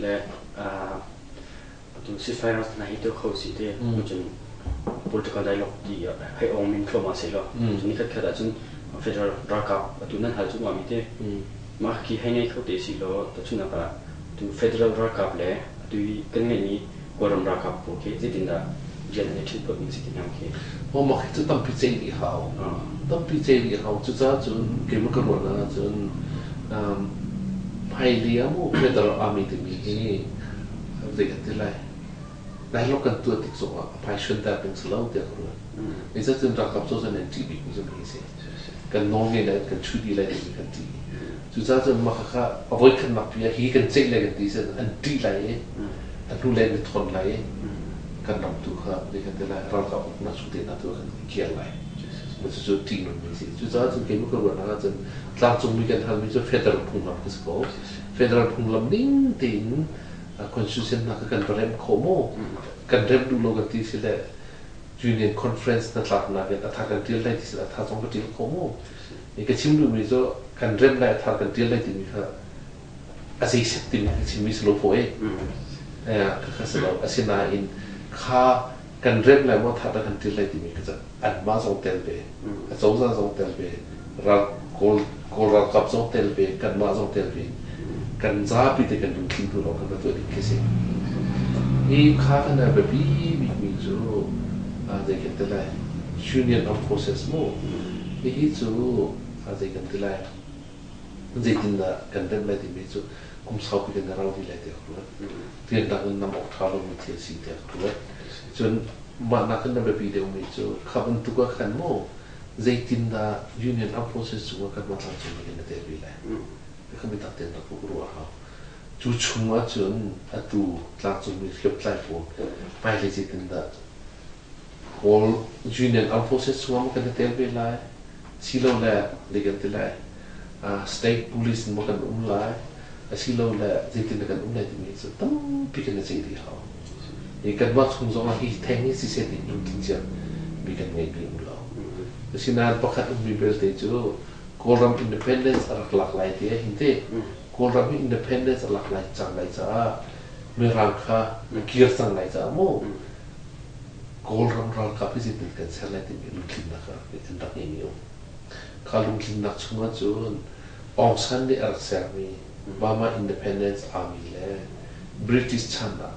และตัวซีไฟรัสนาฮิตเขาสิเดมันจน political dialogue ที่ให้องค์มินเข้ามาเสียแล้วจนนี้ก็ได้จน federal รักกับตัวนั้นหาจุดว่ามีเดมาคิดให้ไงเขาเตะสิแล้วแต่ชุนนั้นก็ตัว federal รักกับเลยตัวกันไงนี้กรมรักกับโอเคจิตอินดาเจนนี่ที่ตัวมีสิทธิ์ยังโอเคเพราะมันจะต้องพิจารณาเขาต้องพิจารณาเขาจุดนั้นจนเกี่ยวกับว่านะจนให้เลี้ยงเพื่อตลอดอามีถึงมีที่เด็กที่ไรได้รับกันตัวติดส่งไปชนแต่เป็นสโลว์เดียวกันนี่จะจนรักกับตัวนั้นที่บิ๊กมีจะมีสิกันน้องเนี่ยเลยกันชุดดีเลยมีกันดีจุดนั้นจนมาค่ะเอาไว้ขนาดพี่ฮีกันเจ๊เลยกันดีสิอันดีเลยอันดูแลในทนเลยกันนำตัวค่ะเด็กที่ไรเรากับนักสุดที่นักตัวกันเกี่ยวเลยมันจะจุดที่นู่นมีสิจุดนั้นจนเกี่ยวกับว่านะจนหลังจงมีกันทำมีจะเฟดรัลพุ่งลำก็สกอเฟดรัลพุ่งลำนิ่งติงconstitution nak kan rem khomo kan rem du lo gati sile union conference na tlat na get atha kan til lai sile atha song til khomo e ka chim du mi zo kan rem lai atha kan til lai ti mi kha asai set ti mi chim mi slo pho e ka selo asina in kha kan rem lai mo tha kan til lai ti mi ka an ma song tel be a zo za song tel be ra kol ra kap song tel be kan ma song tel beกันจ้าปีแต่กันดูทิ้งตัวเรากันตัวเด็กแค่สินี่ข้ากันนะแบบมีจูอะไรกันแต่ละ union of process มั้งนี่จูอะไรกันแต่ละมันจะกินละกันเริ่มอะไรที่มีจูกุมสาวปีกันเราที่ไรเดียวกันเรียนดังนั้นนำออกทารมีเทียสีเดียวกันจนมานักกันนะแบบเดียวมีจูข้ามันตัวกันมั้งจะกินละ union of process จูกันมาทำจูกันเดียวกันเขาไม่ตัดเต็มตะกุรัวเขาจูชุงว่าจนตัวหลังจากมีเกี่ยวกับพวกไปเลยจิตนั่นละโอลจูเนียนอัลโฟเซสว่ามันกันเต็มไปเลยสิโลเล่เด็กกันเต็มเลยstate police มันกันเลยสิโลเล่จิตนั่นกันเลยที่มีสุดต้องพิจารณาใจดีเขาอีกกันว่าชุงสองที่แทงนี่สิเสร็จอีกจริงจังมีกันไงพี่เราแต่สินานประคัตมีเบลต์จูKolam independence arak laklai dia hinte kolam independence arak laklai changlai cha merangkha kir changlai cha mo kolam rangkha pisi kan salai ti lumthin na kha endak ni yo khalum thin nak chunga chun ongsan ni arak sermi Burma independence army le British chanda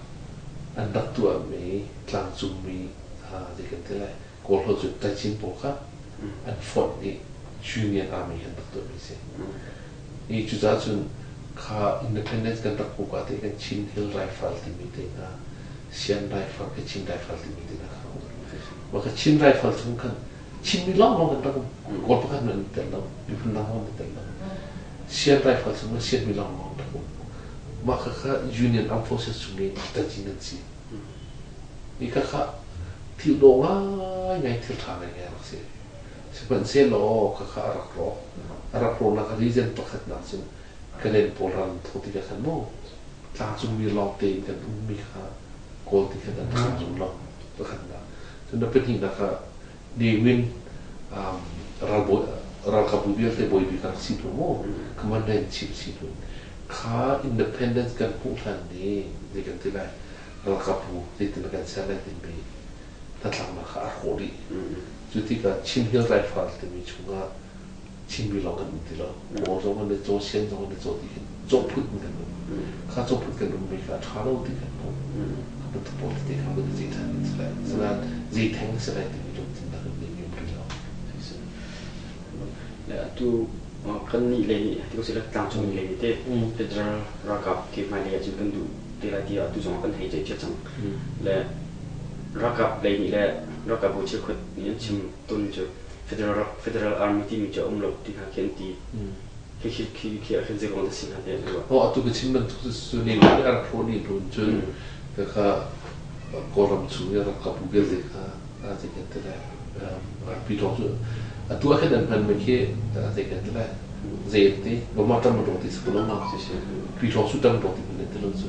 andak tu ami tlang chung mi ha de kan tela kolho chu ta chin po kha an fort ni Union Army kan tak tahu mesti. Ini juga cun kah independence kan tak buka tu kan Chin Hill Rifle di meeting ah, Sian Rifle ke Chin Rifle di meeting ah. Maka Chin Rifle tu kan Chin milang kan tak kau pakai nanti telah, bipun nama nanti telah. Sian Rifle tu Sian milang tak. Maka kah Union Armed Forces tu ni kita jinak sih. Ini kah tilongai tiltangai yang sih. Sebenarnya lo kakak arak lo nak reason pakat nak sih kalian polan tu tidak kan mo langsung mi long tein kan mi kha kol tidak kan langsung long pakat nak jadi penting nak di win ral kabu biar te boy biar situ mo komandan chief situ kha independence kan putan ni kan tidak ral kabu tidak kan salah tempe tatang nak akori jadi kan Chin Hill Rifle tu mi cuma Chin bilang kan itu lah, orang mana jauh sian, orang mana jauh dikan, jauh put kan, kah jauh put kan mereka thalo dikan, betul betul dikan betul jitan selai, sebab jitan selai tu jauh tindak ni mungkin lah. Ya tu kan ni lagi, tu sila langsung ni lagi tu, federal rakap ke mana ya juga tu, dia tu jangan kan hanya cecang, le rakap lagi ni le rakap buat cekut ni cuma tun je. Federal Army team je umlok di hakian di ki akan saya kau dasih nanti juga. Oh, tu kecil bentuk sunyi ni ada prodi luncur, kakak kolam sunyi rakap bukan deka, ada kata lah, pidong tu, tu akan dan pan mereka ada kata lah, zeti, bermata menurut sekolah macam sih, pidong sudah menurut mana terus.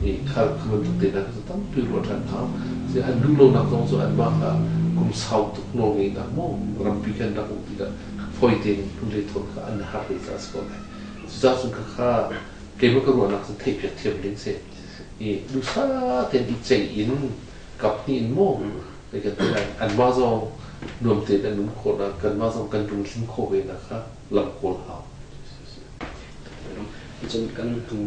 Kalau bentuk tidak tetap perluatan kau, saya dulu nak tahu soal apa. Kum sahut nongi nak mau rampikan nak tidak fighting boleh tu kan hari itu sekolah. Susah sungguh kah เกมก็รู้นักสันติเพียรเทียมลิงเซ่ดูซาเต็นอีเจอินกับนี่โม่ในกันที่ไหนอันว่าเรารวมเต็นอันนุ่มโคนะกันว่าเรากันรุนลิ้นโคเวนะครับลำโคเอาจนกันดู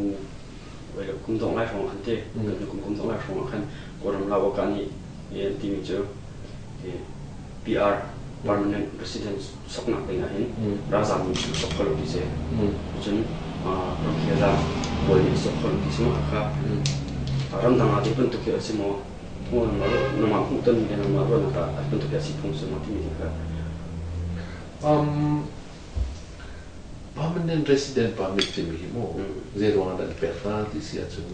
เวลาคุ้มตรงไล่ของอันเต้กันคุ้มตรงไล่ของอันก็รำลาวกันนี่ที่มีเจอ PR permanent resident สักหนักเลยนะเห็นราชามีสักคนที่เสียจนเราเขียนบริษัทสักคนที่สมัครครับรำต่างๆที่เป็นตัวเขียนสมอโอ้น้ำมันพุ่งต้นเป็นน้ำมันร้อนนะครับเป็นตัวเขียนสิบพงสมาที่มีครับpermanent resident permitที่มีโม่เจรวันนั้นเป็นฟ้าที่เสียจน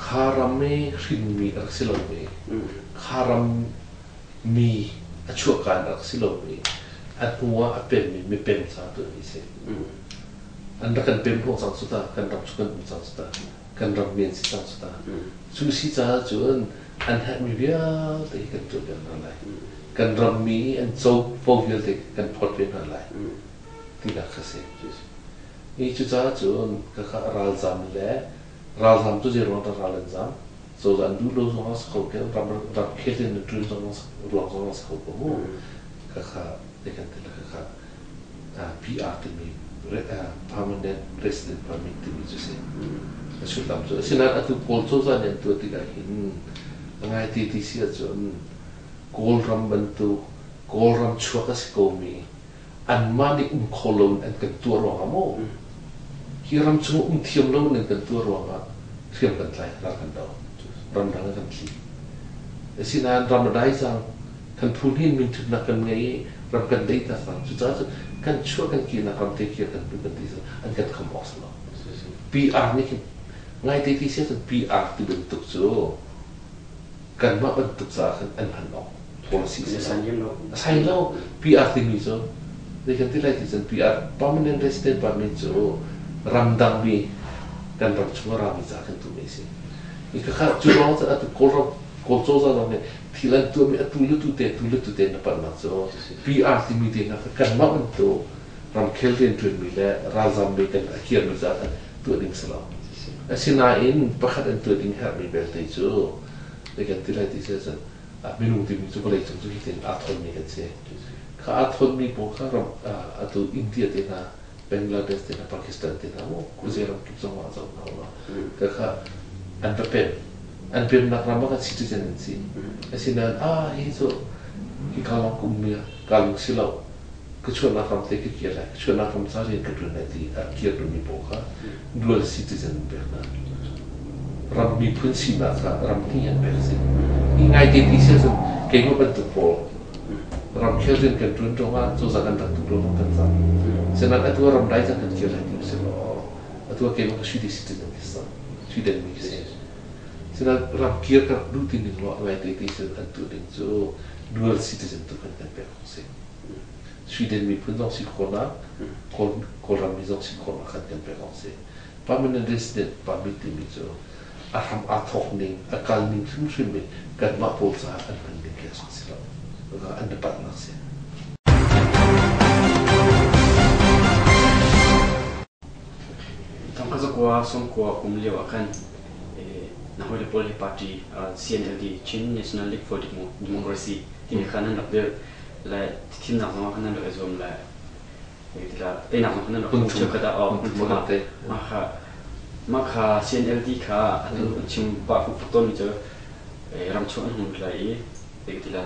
คารามไม่ริมมีอักษรมีคารามมีช่วงการอักษรมีอันหัวเป็นมีเป็นสาตัวนี้เสียอันนั้นกันเป็นพวกสังสุตากันรับชุกันสังสุตากันรับเมียนสิสังสุตาสุสิจ้าจนอันแทบมีเบียร์แต่กันจุดกันอะไรกันรับมีอันโซ่โฟวิลแต่กันพอดเป็นอะไรที่นักเสียนี่จุดจ้าจนก็ข้าราชามเล่ราชามตัวเจริญราชจามโซ่อันดูโลกของเขาเกี่ยวรับเคสในทุนของโลกของเขาก็มั่วก็ข้าเด็กกันที่ละก็ข้าPR ที่มีpermanent resident permit ที่มีจุดเสียชุดตามจุดสิ่งนั้นอันตุโกลโซซาเนี่ยตัวที่เราเห็นง่ายที่เสียจนโกลรัมบันตุโกลรัมชัวก็สิโกมีอันมาดิโคลนอันกันตัวรองอ่ะโม่ที่รัมชัวเทียมโลนอันกันตัวรองอ่ะเทียมกันใจรักกันดาวรัมดังกันทีสิ่งนั้นรัมได้จังกันทุนหินมีทุนนักกันไงรัมกันได้แต่สั่งจุดจ้ากันช่วยกันกินนะครับเทียบกันเป็นกันที่สุดอันกันคำบอกสลบ PR นี่ง่ายที่เสียจน PR ที่เป็นตุกโจกันมาเป็นตุกษากันอันพันออก policy ใช่ยังเราใช่แล้ว PR ที่มีโจในกันที่ไรที่จน PR permanent resident permit โจรำดังมีกันรำชั่วรามีจากกันตัวนี้สิอีกข้าจุดร้อนจะอัตโกลโจซะเราเนี่ยที่หลังตัวมีอัตลุตุเตนับนักโจ PR ที่มีเด่นนะครับกันมาเป็นตัวรำเคลเรียนจนมีแล้วราชามีกันเขียนมีจากตัวดิ่งสลาวสิ่งนั้นประคันตัวดิ่งหามีแบบที่โจในกันที่ไรที่เสียจนไม่รู้ที่มีจุดอะไรจุดที่เป็นอาทรมีกันเสียข้าอาทรมีพวกข้ารำอัตอินเดียเดน่าเบงกลาเดชเดน่าปากีสถานเดน่าโอ้กุเซรัมกิบสองวันสองเอาละก็ข้าอันเป็นนักรำกันซิติเซนสิสิ่งนั้นฮิโซฮิคาลองกุมเมียกาลุสิลาวก็ชวนนักรำเตะเกี่ยวอะไรชวนนักรำสาวเรียนกันด้วยในที่เกี่ยวกับมีพวกข้าdual citizen แบบนั้นรำมีพื้นที่มากครับรำที่อันแบบสิง่ายที่เสียจนเก่งว่าเป็นตัวโปรรำเชื่อเรื่องกันจนตรงว่าโซซากันตัดตัวลงกันซ้ำฉะนั้นไอ้ตัวรำได้จะกันเกี่ยวอะไรที่สุดหรอไอ้ตัวเก่งว่าชีวิตสิทธิ์ที่สุดชีวิตมีเสียฉะนั้นรำเกี่ยวกับรูทีนหนึ่งว่าง่ายที่สุดอันตัวหนึ่งโจ dual citizen ตัวกันแบบสิชีวิตมีพื้นที่สิคนละคนรำมีสิคนละกันแบบสิpermanent resident permit ที่มีโจอาทำอาทอกนิ่งอาการนิ่งชุ่มๆมีกันมาโพสต์อันเป็นเกี่ยวกับสิ่งแล้วก็อันดับนักเสียทำข้าศึกว่าสมกว่าคุมเลี้ยวกันนักวิพากษ์พรรคCNLD Chin National League for Democracy ที่มีขนาดนับเดือดและทีมนักสมัครขนาดเดือดรวมและที่ละไอ้นักสมัครขนาดเดือดเชื่อกันออกมาค่ะ CNLD ค่ะอันนี้ชิมปะฟุกต้นมีเจอรำชวนหุ่นไหลเด็กที่ละ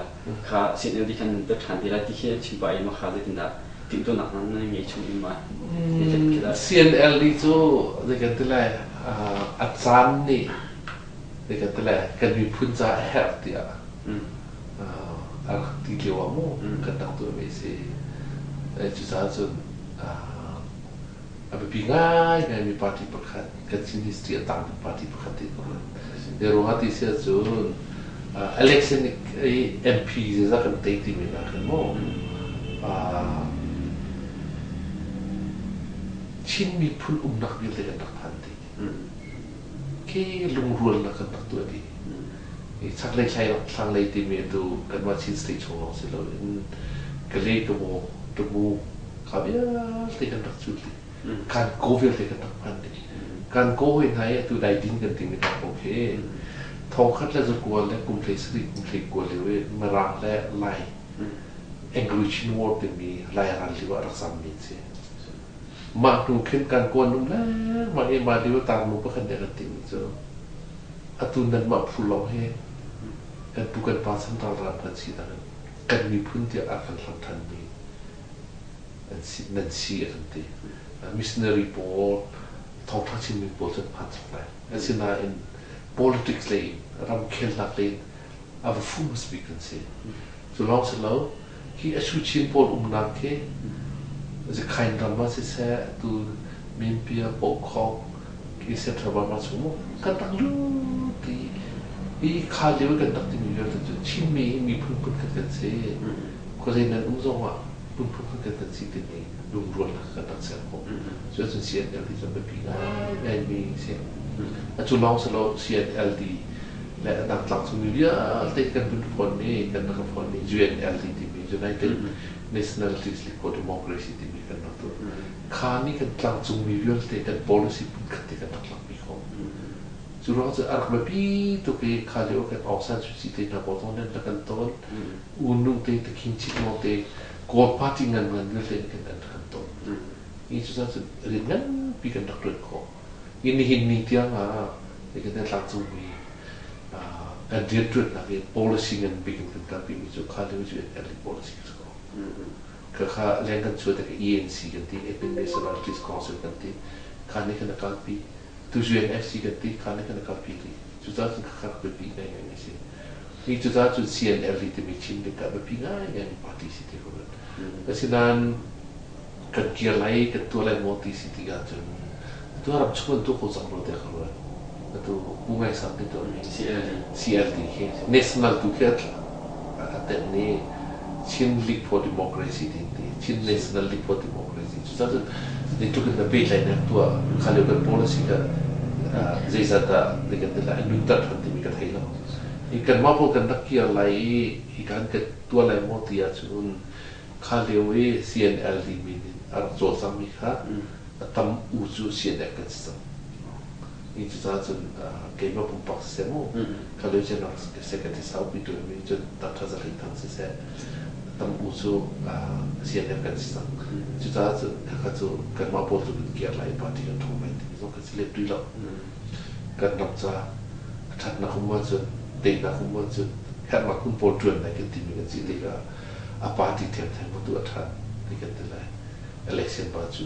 ค่ะ CNLD กันเด็กฐานที่ละที่เขียนชิมปะมาค่ะเลยที่ละติดตัวหนักนั้นมีชมอิมา CNLD จูเด็กที่ละอาจารย์นี่เด็กที่ละกันมีพื้นจ่าแฮปที่อ่ะที่เกี่ยวกับโม่กันตั้งตัวไม่ใช่จุดสำคัญแบบง่ายไงมีปาร์ตี้ประคันกันสิ่งที่เสียตังค์ปาร์ตี้ประคันที่คนเดี๋ยวเราที่เสียจนelection MP จะกันเตะที่มีนะครับโม่ชินมีพูดนักวิทยานักพันธุ์แค่ลงรวนนักกันนักตัวดีสักเล็กใช่สักเล็กที่มีดูกันว่าชินสติชงเราสิเรากันเล็กตัวโมขาเบี้ยที่กันนักจุด การโกเวลเด็กกันทั้งพันเด็กการโกเห็นไงตัวใดดิ้นกันติงกันโอเคทองคัดและจะกลัวและกลุ่มเพลสติกลุ่มเพลกลัวเลยมารังและไล่English word yang ni layaran liwa raksam ni sih. Mak mungkin kan kuan lah, mak ni mak liwa tamu pakai dengan tim itu. Atun dan mak pulau he, kan bukan pasan rapat sih tangan. Kan ni pun dia akan lantan ni. Nanti nanti. Missionary board, thong thang sih board tu pasan lah. Asyik in politics lain, ram kel nak lain, apa full speaker sih. So long selalu. Ki asuchin pol nak ke, je kain ramah sisa tu mimpi pokok, ki seteraba masuk, kan tak lu ti, kali kan tak ti miyar tu cimi mi pun kan se, ko saya nan umzoma pun kan si ti ni lumrol kan tak serpo, so tu siat LD sampai pingai, ni se, atu long selalu siat LD, le nak langsung miyar, tekan pun phone ni kan nak phone ni, UNLD United Nationalities for Democracy di kan tu. Kami kan langsung mivil tekan policy pun ketika tak lagi kau. Jurang se ark bepi tu ke kalau kan awsan suci te na potong dan kan ton unung te kinci mo te ko party ngan te kan ton. Ini susah ringan pi kan tak kau. Ini tiang kan langsung mi dan dia tu nak policy yang bikin kita pilih tu kalau juga ada policy tu. Kerana lenggan sudah ke ENC ganti, National Peace Council ganti, kerana kena kalpi, tujuan FC ganti, kerana kena kalpi ni. Sudah tu kakak berpindah yang ni sih. Ini sudah tu CNL itu macam dekat berpindah yang parti situ kan. Kemudian kerja lain ketua lain moti situ kan. Itu harap cuma tu kau sampai dia keluar. Itu bunga sampai tu ni CLD National tu kan ada ni Chin League for Democracy ni Chin National League for Democracy jadi itu kan lebih lain yang tua kalau kan policy kan jadi ada dengan dia nutar nanti mereka hilang ikan mampu kan nak kira lain ikan ketua lain mau dia cun kalau CNLD ni arah jualan mereka tam uju CNL kan sistem itu sahaja game pun paksa semua. Kalau jangan sekitar sahut itu, itu tak terasa hitam sisa. Tam usul siapa kan sistem. Itu sahaja kakak tu kan mampu tu kira lain parti yang thomai. Itu kan selip dulu. Kan nampak tak nak humor tu, tak nak humor tu. Kan makun poltuan lagi tim dengan si tiga parti tiap-tiap tu ada. Tiga tu lah. Election baju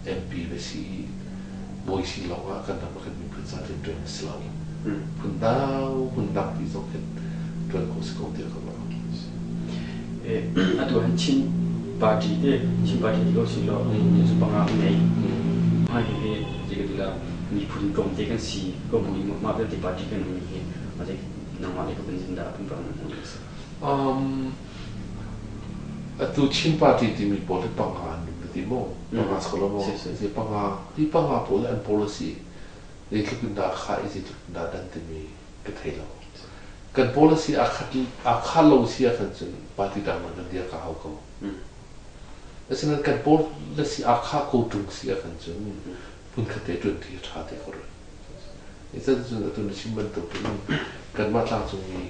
MP besi. Boisi lawa kan nama kan mimpi sahaja tuan Islam. Pun di zokin tuan kau dia kalau. Aduh chin parti di lo sih lo supaya ni. Hari ni jika dia ni pun kau dia kan si kau boleh maaf di parti kan ni. Macam nama dia pun zinda pun pernah. Aduh chin parti di mi boleh pangan. Timo, pangas kalau mau, si pangas boleh policy, itu pun dah kah itu dah dan timi kethelo. Kan policy akal lo sia kan cun, parti dah mana dia kau kau. Asalnya kan policy akal kau tung sia kan cun, pun kethelo dia cahaya korang. Itu tu simpan tu pun kan macam langsung ni,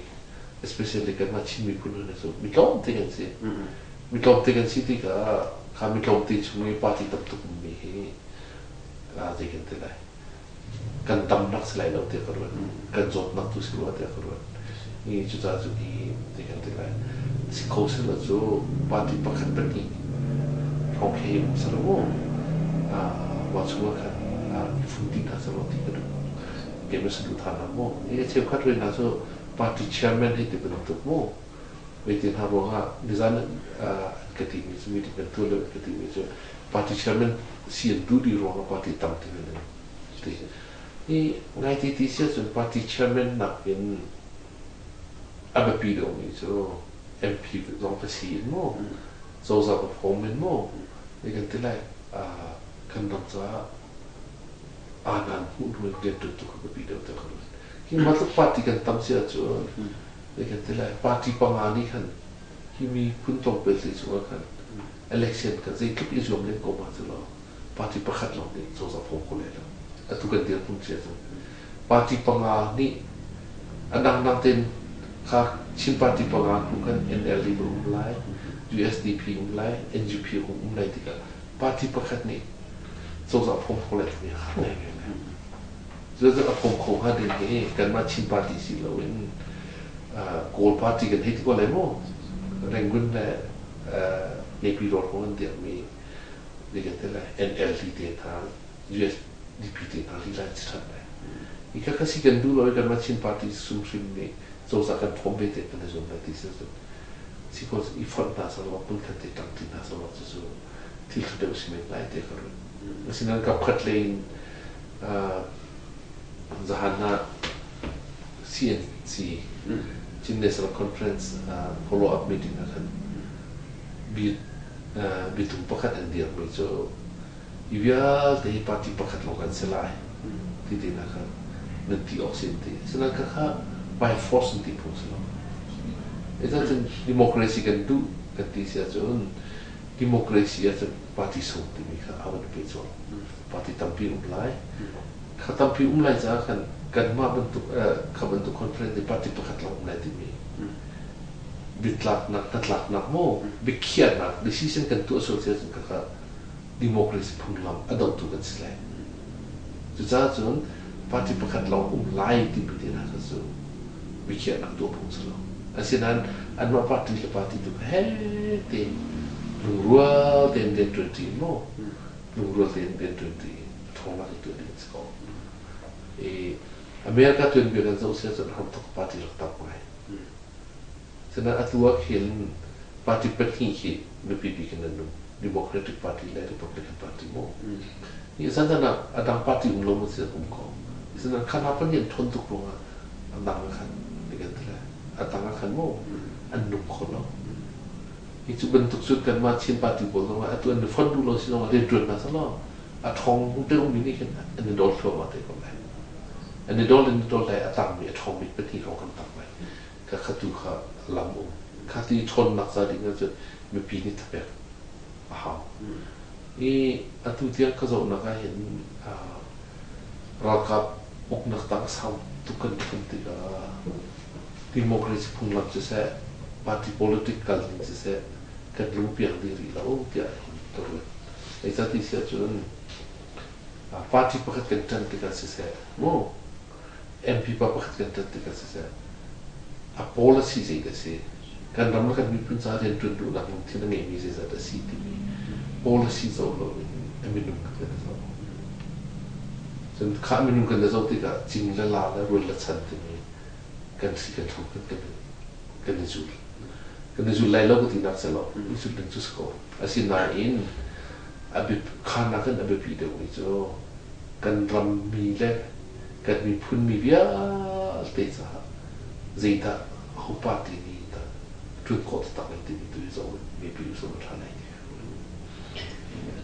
especially kan macam ni pun ada so, mikau dengan si, mikau dengan si tiga. Kami kau cuma parti tertentu ni, jadi kita lah. Kan tam nak selain itu dia korban, kan jod nak tu seluar dia korban. Ini juga jadi kita lah. Si kau selalu tu parti pakai pergi, okay, selalu, macam kan, fundi dah selalu tiga tu. Kami selalu tanam mo. Ini cakap tu yang tu parti chairman itu bentuk mo. Betul haruah di sana ketika ini betul ketika itu parti chairman siap duduk ruang parti tampil ini ngai titi siapa parti chairman nak in apa pidong itu MP orang presiden mo so apa formen mo dengan tilai kan nampak anan pun dia tutup ke pidong tu kalau ini masuk parti kan tampil siapa dengan tilai parti pengani kan kimi pun tong besi semua kan election kan saya kip isu omleng kau macam lo party ประคัดเราเนี่ยโซซาพงคนเลยแล้วทุกคนเดียวพุ่งเสียตัว party ปังอานี่อันดังนังเต็นค่ะชิม party ปังอาคุกัน NLD อุ้มไล่ USDP อุ้มไล่ NGP อุ้มไล่ที่กัน party ประคัดนี่โซซาพงคนเลยตัวนี้ค่ะจะพงโคหาเดินนี้กันมาชิม party สิเราเองโกล party กันให้ที่ว่าอะไรมั้งแรงกุนแหละในปีรถของมันเดียวมีเรียกกันอะไร NLD เดียทาง USDP เดียทางที่ไล่ชัดเลยอีกก็สิ่งกันดูเลยกันมาชิม party สุ่มชิมนี่โซซากันพร้อมไปเด็กกันในส่วนนั้นที่สุดสิ่งที่อีฟอนต์น่าสนุกปุ่นกันที่ตั้งที่น่าสนุกสุดที่สุดเดี๋ยวสิ่งนี้ไล่เด็กกันเลยสิ่งนั้นกับขัดเลนจะหันหน้า CNC จินเนสคอนเฟอเรนซ์ follow up meeting นะครับบิดถึงประคัดอันเดียวไม่จะอีเวียที่ปาร์ตี้ประคัดลงกันเสียลายที่ดีนะครับนั่นที่ออกสิ่งที่ฉะนั้นก็ค่ะ by force ที่พูดสลบไอ้ท่านดิโมคราซีกันดูกันที่เสียจนดิโมคราซีจะปาร์ตี้ส่งที่มีค่ะเอาไปจนปาร์ตี้ตั้มปีอุ้มไล่เขาตั้มปีอุ้มไล่จะกันมาบรรทุกเขาบรรทุกคอนเฟอเรนซ์ที่ปาร์ตี้ประคัดลงไล่ที่มีบิดหลักนักตัดหลักนักโม่บิดเขียนนัก decision กันตัว association ก็ค่ะ democracy พุ่งล้ำอดอตุกันสิเลยจุดจ้าจนปาร์ตี้ประคัดเราไล่ที่บิดนะครับส่วนบิดเขียนนักตัวพุ่งสลบอันเช่นนั้นอันว่าปาร์ตี้ละปาร์ตี้ตัวเฮ้เต็มลุงรัวเต็มเต็มตัวทีโม่ลุงรัวเต็มเต็มตัวทีท้องรักตัวนี้สกออเมริกาตัวนี้เป็น association ทำทุกปาร์ตี้หลักตับไว้ฉะนั้นตัวเห็นปาร์ตี้เป็นที่ที่ไม่ปีบีกันนั่นนู่น Democratic Party และ Republican Party โม่นี่ฉะนั้นอันดังปาร์ตี้ลงมาเสียผมก็ฉะนั้นขณะเป็นยังทนทุกข์ลงอันดังละคันในกันที่แรกอันดังละคันโม่อันนุ่มคนเราอีกจุดเป็นทุกสุดกันมาชินปาร์ตี้บอกว่าตัวอันฟันดูเราสิเราเรียนจนนะซะแล้วอันทองเรื่องนี้นี่กันอันนี้โดนเข้ามาเต็มไปอันนี้โดนเลยอันดังมีอันทองมีเป็นที่เรากันตั้งไว้ก็ขัดดูข้าลำองข้าที่ทนนักซาดิก็จะมีปีนี้ทับแบบอ้าวนี่อันทุกที่ก็จะนักเห็นเรากับอกนักตั้งสามทุกคนคนที่ก็ดิโมคราซีพุ่งล้ำจะเสียปาร์ตี้ political จะเสียกันรู้เพียงดีหรือเราที่ตัวเองไอ้สัตว์ที่เสียจนปาร์ตี้ประกาศกันจันที่ก็เสียโม่ MP ประกาศกันจันที่ก็เสียa policy sih desi kan ramai kan mungkin sahaja yang tunduk nak mungkin dengan ini sahaja desi tapi policy solo minum kan desi jadi kah minum kan desi tiga jingla lala rolla cantik ni kan sih kan thuk kan jul lain lo kita nak selo itu dan tu skor asin nain abis khana kan abis video itu kan ramai le kan mi pun mi biar tesa Zeta, how party ni ta, true court tak nanti itu is all maybe you so much hana.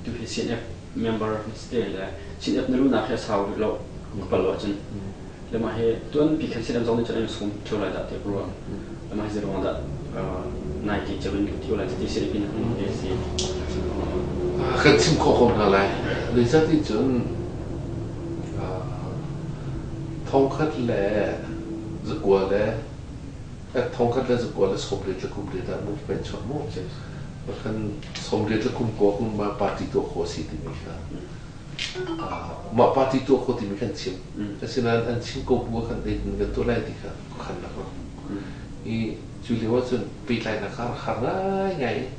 Tu CNF member mesti lah. CNF ni lu nak saya sahaja lo, kalau macam, lemah he, tuan pikir CNF zaman itu yang semua ciola dah tiap ruang, lemah he zaman dah naik ke jauh ni ciola jadi CNF ni dia si. Kan sim khawh nak lah, lihat itu tongkat le. Zukwa le, tongkat le zukwa le somret le kumret le movement cuma mo, bahkan somret le kumko kum ma parti tu khosi ti mereka, ma parti tu khoti mereka sim, asinan an sim ko buat kan dengan tu lain tiga kan nak, ini jadi macam pilih nak karena ngai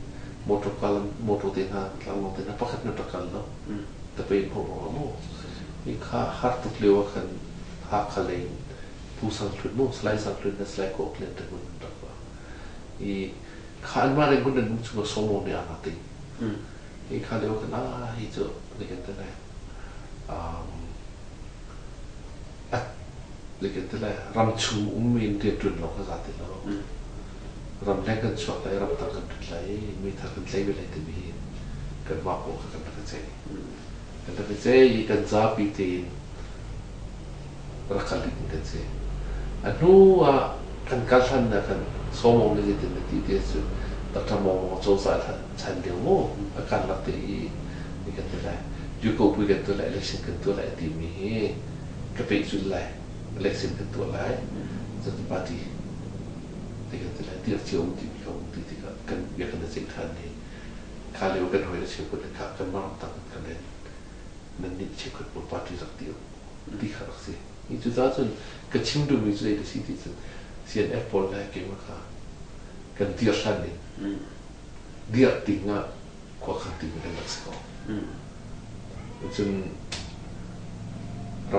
motor kalam motor tena kalam tena pakat motor kalam, tapi orang mo, ini hard tu lewat kan hak kalian. Pusang tuh, no, selain tuh, dan selain kok lihat dengan apa, kan kemarin pun dan cuma somong dia nanti, kalau kan itu lekat lah, lekat lah, ramcu dia tuh loh kesat itu, ram lekat suatu ram takkan terlai, takkan terlai boleh tapi, kan mampu kan terkecil, kan zapi tin, rakal kan sih. Anu kan kalhan dah kan somong ni jadi nanti dia tu tak tahu mau coba cari dia mo akan nanti ni kata lah อยู่กับผู้กันตัวไหนเล็กสิ่งกันตัวไหนที่มีกระเป๋จุดไหนเล็กสิ่งกันตัวไหนจะต้องปฏิที่กันตัวไหนที่เราเชื่อมที่มีเขาที่กันอยากกันสิ่งทันนี้ข้าเร็วกันหอยเชื่อคนข้ากันมากต่างกันเลยนั่นนี่เชื่อคนปฏิสักเดียวที่ขาดสินี่จุดนั้นจนกระชิมดูมีจุดที่สิ่งที่จนเสียนแอปเปิลได้เก่งมากกันเดียร์ชันนี่เดียร์ติงอ่ะกว่าขันติงกันลักษณะจนร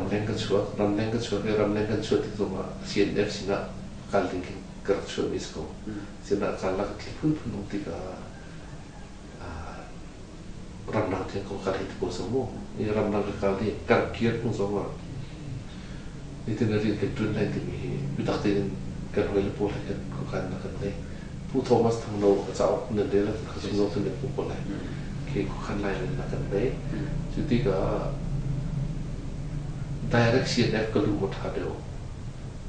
ำแรงกันชัวรำแรงกันชัวที่ตัวมาเสียนแอปสินะการลิงก์กระชัวมิสโก้สินะการลักที่พุ่งตรงที่ก็รำนักที่เขาการที่ตัวสมองนี่รำนักการที่การเกียรติของสมองนี่ที่นั่นเรียนกันจนได้ที่มีวิธีการกันหอยละโพลกันเขาการนักกันได้ผู้โทมัสทางโลกจะเอาเงินเดือนแล้วเขาจะโน้ตเป็นผู้คนเลยคือเขาขันไล่นักกันได้จุดที่ก็direction F ก็รู้หมดท่าเดียว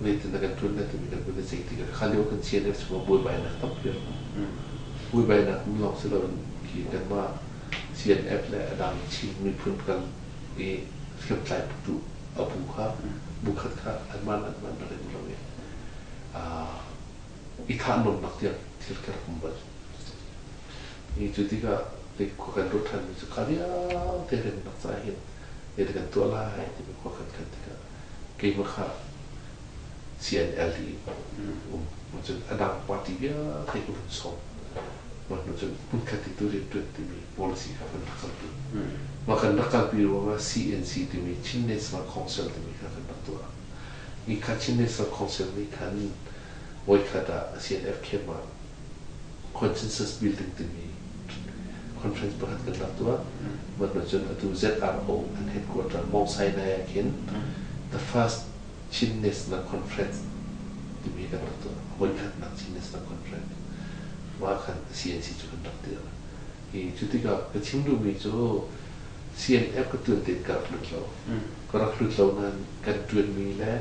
เวทีนักการทุนนั่นที่มีการเป็นสิ่งที่เขาเรียกว่า CNF สมมติบุยใบนักตั้งเยอะบุยใบนักมันลองสิเราคิดกันว่า CNF และดังชิมมีพื้นกันเชื่อมใจดูเอาบุคคลอันมันอะไรนี่เราเนี่ยอีท่านนนนักเดียวที่เราคุ้มบัดนี่จุดที่ก็เด็กคนกันรถทันมีสุขาเดียวเดินนักสายเห็นเดินตัวลายที่เป็นคนกันที่ก็เกี่ยวกับ CNL มันจะอดัมปฏิบัติให้คุณสอบมันจะพุ่งขัดที่ตัวเรียนตัวที่มี policy ครับเป็นนักการปีมากันนักการปีว่า CNC ที่มีชิ้นเนสมาคอนเซิลที่มีครับเป็นนักตัวอีกขั้นชิ้นเนสมาคอนเซิลมีขั้นไว้ขัดCNF เข้ามา consensus building ที่มี conference ประกาศกันนักตัวมันจะตัว ZRO and headquarter มองไซน์ในเห็น the first ชิ้นเนสมา conference ที่มีกันนักตัวไว้ขัดนักชิ้นเนสมา conferenceว่าคัน CNC จุกันนักเดียวอีจุดที่ก็กระชิมดูมีจู CNF ก็ตัวเด็กกับหลุดเราก็รักหลุดเรานั้นกันจวนมีแล้ว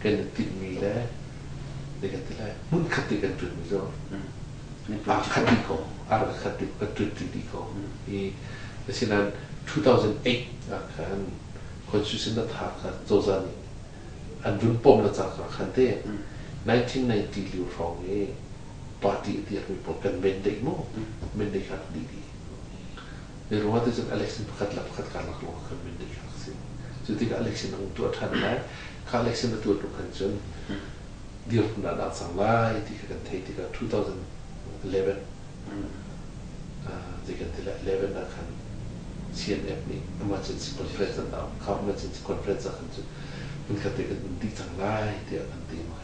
กันติดมีแล้วเด็กกันที่ไรมุ่งขัดติกันจวนมีจ้ะขัดติก่อนขัดติกันจวนติก่อนอีดังนั้น2008คันคอนสติทูชั่นนัดหากันโจซานีอันรุ่นปมละจากคันเต้1990ลิวฟองเอparti itu yang merupakan bendek mo, bendek hak diri. Dari rumah tu jadi election pekat kalah keluarkan bendek hak sih. Jadi kalau election untuk ada lah, kalau election itu untuk kanjon, dia pun ada sangat itu kan itu kan 2011, jika tidak 11 akan CNF ni emergency conference atau emergency conference akan tu, mungkin kita di sangat dia akan timbul.